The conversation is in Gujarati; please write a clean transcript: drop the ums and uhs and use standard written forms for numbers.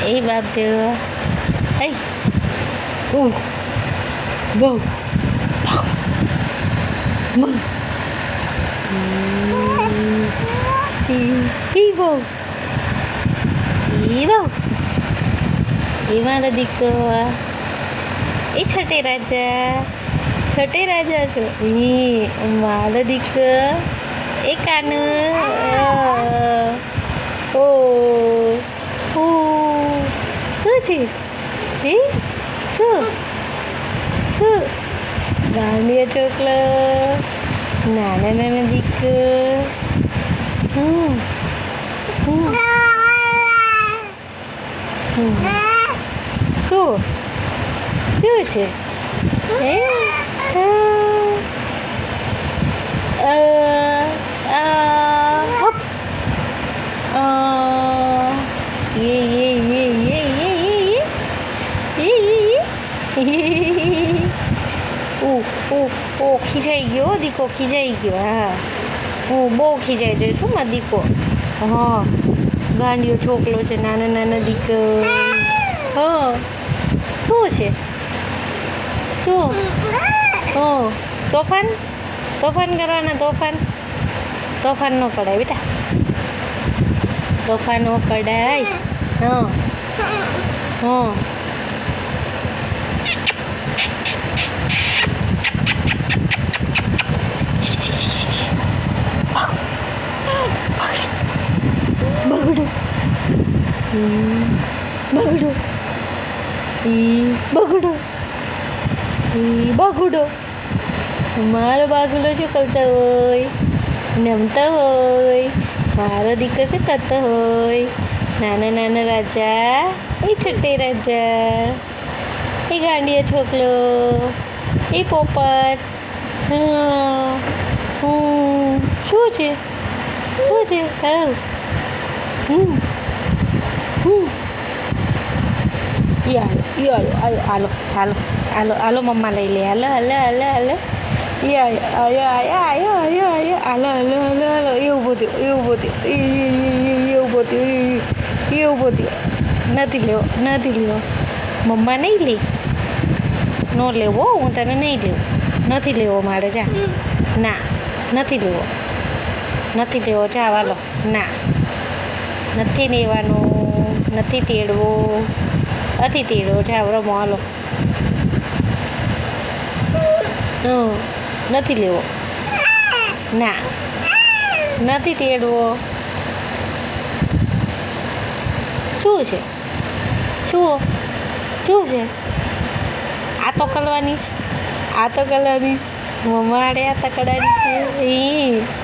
એ બાપ દેવા hey bầu bầu bầu hi bầu hi bầu એ મારો દીકરો એ છોટે રાજા છો એ મારો દીકરો એ કાનું ઓ શું છે હે શું ગાંડિયો ચોકલો નાના દીકરો શું છે હે ખીજાઈ ગયો દીકો ખીજાઈ ગયો હા હું બહુ ખીજાઈ દઉં છું મારો દીકો હા ગાંડિયો છોકલો છે નાના દીકો હા શું છે શું તોફાન કરવાના તોફાન ન કરાય બેટા તોફાન ન કરાય હા બગડો મારો બાગુલો શું કરતો હોય નમતો હોય મારો દીકરો શું કરતો હોય નાના રાજા એ છોટે રાજા એ ગાંડિયો છોકલો એ પોપટ શું છે હાલો મમ્મા લઈ લે હાલો એવું બધું નથી લેવો મમ્મા નહીં લે ન લેવો હું તને નહીં લેવું નથી લેવો મારે જા ના નથી લેવો જા વાલો ના નથી લેવાનું નથી તેડવો નથી તેડવો જા રમો હાલો નથી લેવો ના નથી તેડવો શું છે આ તો કરવાની મમ્માડે આ તો કરવાની છે